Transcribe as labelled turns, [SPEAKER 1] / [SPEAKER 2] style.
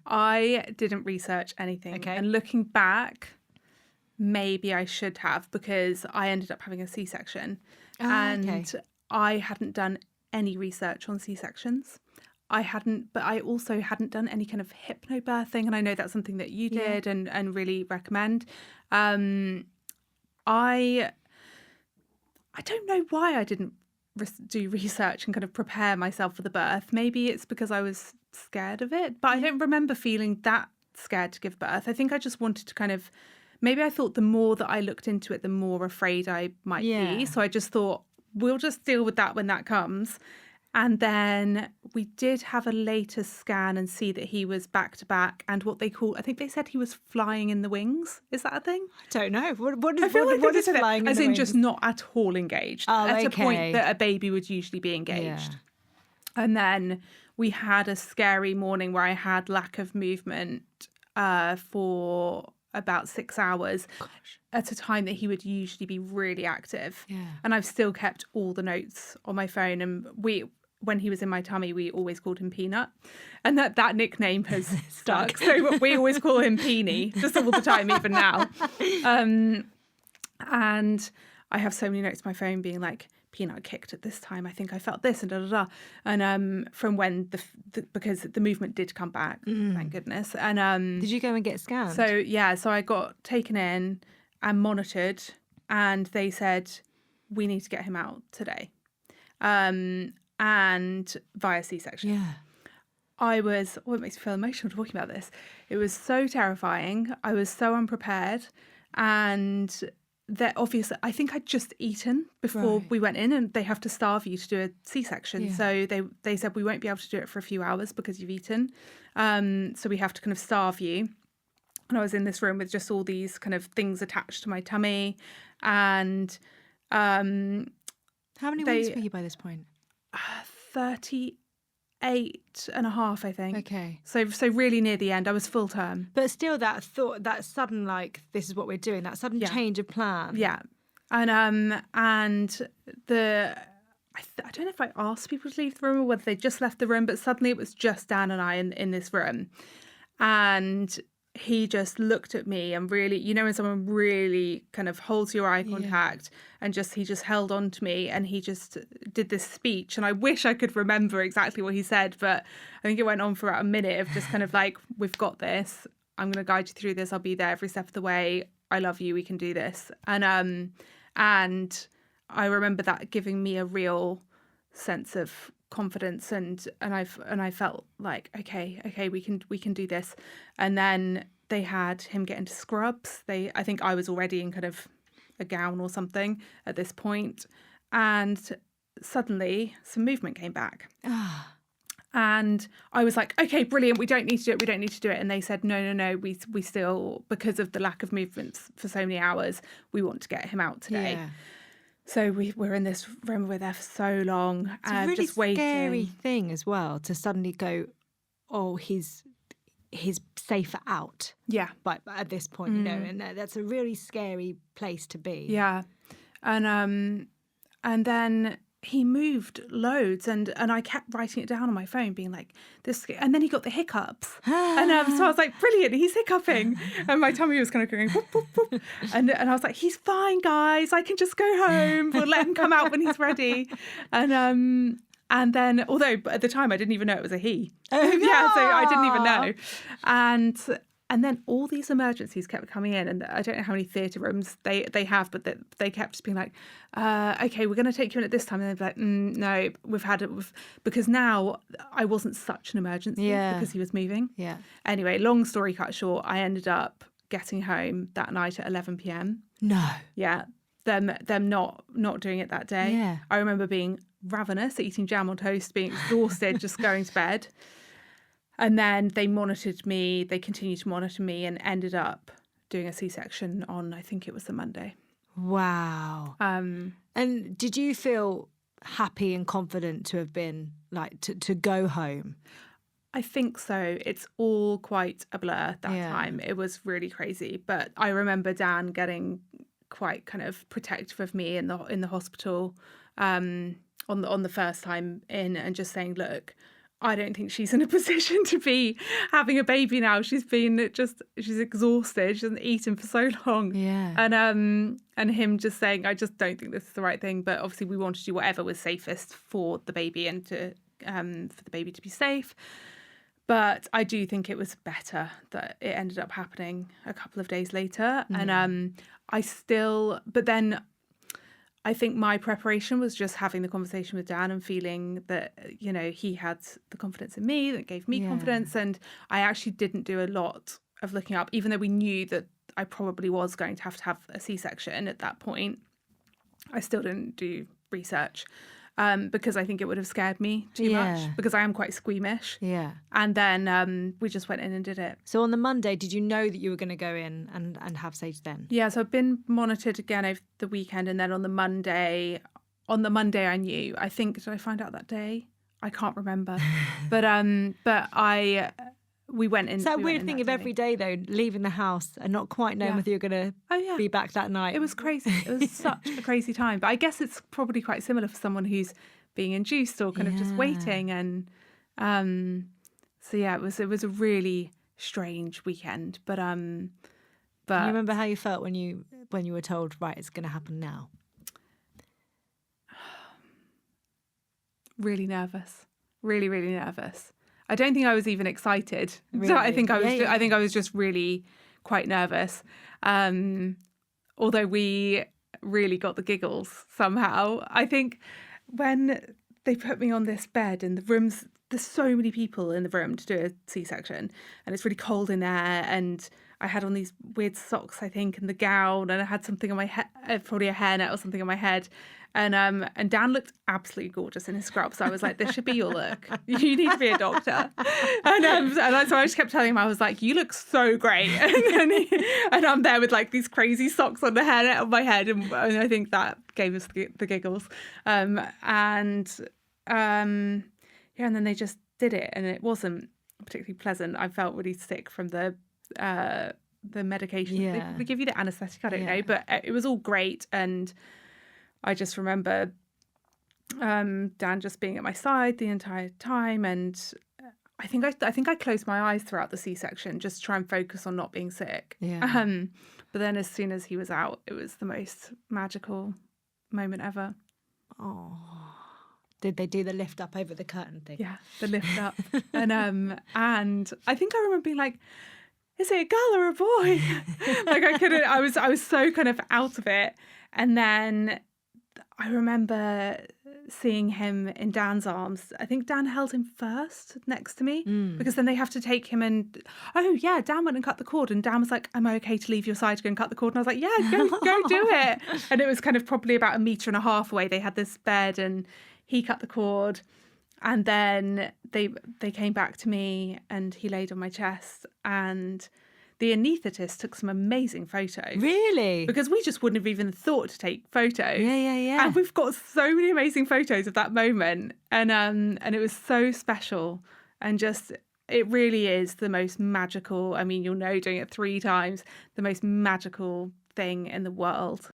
[SPEAKER 1] I didn't research anything.
[SPEAKER 2] Okay.
[SPEAKER 1] And looking back, maybe I should have, because I ended up having a C-section. And I hadn't done any research on C-sections. But I also hadn't done any kind of hypnobirthing. And I know that's something that you did and really recommend. I don't know why I didn't do research and kind of prepare myself for the birth. Maybe it's because I was scared of it, but I don't remember feeling that scared to give birth. I think I just wanted to kind of, maybe I thought the more that I looked into it, the more afraid I might be. So I just thought, we'll just deal with that when that comes. And then we did have a later scan and see that he was back to back, and what they call, I think they said he was flying in the wings. Is that a thing?
[SPEAKER 2] I don't know. What
[SPEAKER 1] I feel like
[SPEAKER 2] is flying in the
[SPEAKER 1] as in
[SPEAKER 2] wings?
[SPEAKER 1] just not at all engaged. At a point that a baby would usually be engaged. And then we had a scary morning where I had lack of movement for about 6 hours at a time that he would usually be really active. And I've still kept all the notes on my phone. And when he was in my tummy, we always called him Peanut. And that nickname has stuck. So we always call him Peony, just all the time, even now. And I have so many notes on my phone being like, Peanut kicked at this time. I think I felt this and da da da. And from when because the movement did come back, thank goodness. And
[SPEAKER 2] did you go and get scanned?
[SPEAKER 1] So I got taken in and monitored, and they said we need to get him out today, and via C-section. It makes me feel emotional talking about this. It was so terrifying. I was so unprepared, and that obviously, I think I'd just eaten before we went in, and they have to starve you to do a C-section. So they said we won't be able to do it for a few hours because you've eaten. So we have to kind of starve you. And I was in this room with just all these kind of things attached to my tummy. And
[SPEAKER 2] how many weeks were you by this point?
[SPEAKER 1] 38 and a half, I think.
[SPEAKER 2] Okay.
[SPEAKER 1] So really near the end. I was full term.
[SPEAKER 2] But still that thought, that sudden, like, this is what we're doing, that sudden change of plan.
[SPEAKER 1] Yeah. And I don't know if I asked people to leave the room or whether they just left the room, but suddenly it was just Dan and I in this room. And he just looked at me and really, you know, when someone really kind of holds your eye contact, and he just held on to me, and he just did this speech. And I wish I could remember exactly what he said, but I think it went on for about a minute of just kind of like, we've got this. I'm going to guide you through this. I'll be there every step of the way. I love you. We can do this. And I remember that giving me a real sense of confidence, and I felt like, okay, we can do this. And then they had him get into scrubs. I think I was already in kind of a gown or something at this point, and suddenly some movement came back. And I was like, okay, brilliant, we don't need to do it. And they said, no, we still, because of the lack of movements for so many hours, we want to get him out today. So we're in this room, we're there for so long.
[SPEAKER 2] It's a really
[SPEAKER 1] just waiting.
[SPEAKER 2] Scary thing as well, to suddenly go, oh, he's safer out.
[SPEAKER 1] Yeah.
[SPEAKER 2] But at this point, you know, and that's a really scary place to be.
[SPEAKER 1] Yeah. And then he moved loads, and I kept writing it down on my phone, being like, this, and then he got the hiccups. And so I was like, brilliant, he's hiccuping. And my tummy was kind of going, whoop, whoop, whoop. And I was like, he's fine, guys. I can just go home. We'll let him come out when he's ready. And then, although at the time I didn't even know it was a he.
[SPEAKER 2] Oh, no.
[SPEAKER 1] Yeah, so I didn't even know. And then all these emergencies kept coming in, and I don't know how many theatre rooms they have, but they kept just being like, okay, we're going to take you in at this time. And they'd be like, no, we've had it. Because now I wasn't such an emergency because he was moving. Yeah. Anyway, long story cut short, I ended up getting home that night at 11 p.m.
[SPEAKER 2] No.
[SPEAKER 1] Yeah. Them not doing it that day.
[SPEAKER 2] Yeah.
[SPEAKER 1] I remember being ravenous, eating jam on toast, being exhausted, just going to bed. And then they continued to monitor me, and ended up doing a C-section on, I think it was the Monday.
[SPEAKER 2] Wow. And did you feel happy and confident to have been, like, to go home?
[SPEAKER 1] I think so. It's all quite a blur that time. It was really crazy. But I remember Dan getting quite kind of protective of me in the hospital on the first time in, and just saying, look, I don't think she's in a position to be having a baby now. She's exhausted. She hasn't eaten for so long.
[SPEAKER 2] Yeah.
[SPEAKER 1] And him just saying, I just don't think this is the right thing. But obviously we wanted to do whatever was safest for the baby and to for the baby to be safe. But I do think it was better that it ended up happening a couple of days later. And but then I think my preparation was just having the conversation with Dan and feeling that, you know, he had the confidence in me that gave me confidence. And I actually didn't do a lot of looking up, even though we knew that I probably was going to have a C-section at that point. I still didn't do research because I think it would have scared me too much, because I am quite squeamish.
[SPEAKER 2] Yeah.
[SPEAKER 1] And then we just went in and did it.
[SPEAKER 2] So on the Monday, did you know that you were going to go in and have Sage then?
[SPEAKER 1] Yeah, so I've been monitored again over the weekend, and then on the Monday I knew. I think, did I find out that day? I can't remember. but we went in.
[SPEAKER 2] It's that weird thing of every day, though, leaving the house and not quite knowing whether you're going to be back that night.
[SPEAKER 1] It was crazy. It was such a crazy time. But I guess it's probably quite similar for someone who's being induced or kind of just waiting. And so yeah, it was a really strange weekend. But
[SPEAKER 2] can you remember how you felt when you were told, right, it's going to happen now?
[SPEAKER 1] Really nervous. Really, really nervous. I don't think I was even excited.
[SPEAKER 2] Really?
[SPEAKER 1] So I think I was.
[SPEAKER 2] Yeah.
[SPEAKER 1] I think I was just really quite nervous. Although we really got the giggles somehow. I think when they put me on this bed in the rooms, there's so many people in the room to do a C-section, and it's really cold in there. And I had on these weird socks, I think, and the gown, and I had something on my head, probably a hairnet or something on my head. And Dan looked absolutely gorgeous in his scrubs. So I was like, this should be your look. You need to be a doctor. And so I just kept telling him, I was like, you look so great. And I'm there with like these crazy socks on the hairnet on my head. And I think that gave us the giggles. And then they just did it. And it wasn't particularly pleasant. I felt really sick from the medication.
[SPEAKER 2] Yeah.
[SPEAKER 1] They give you the anaesthetic, I don't know. But it was all great. And I just remember Dan just being at my side the entire time, and I think I closed my eyes throughout the C-section just to try and focus on not being sick.
[SPEAKER 2] Yeah.
[SPEAKER 1] But then as soon as he was out, it was the most magical moment ever.
[SPEAKER 2] Oh. Did they do the lift up over the curtain thing?
[SPEAKER 1] Yeah, the lift up. And I think I remember being like, is it a girl or a boy? Like I was so kind of out of it. And then I remember seeing him in Dan's arms. I think Dan held him first next to me because then they have to take him and, Dan went and cut the cord. And Dan was like, am I okay to leave your side to go and cut the cord? And I was like, yeah, go do it. And it was kind of probably about 1.5 meters away. They had this bed and he cut the cord. And then they came back to me and he laid on my chest, and the anaesthetist took some amazing photos.
[SPEAKER 2] Really?
[SPEAKER 1] Because we just wouldn't have even thought to take photos.
[SPEAKER 2] Yeah.
[SPEAKER 1] And we've got so many amazing photos of that moment. And it was so special. And just, it really is the most magical, I mean, you'll know doing it 3 times, the most magical thing in the world.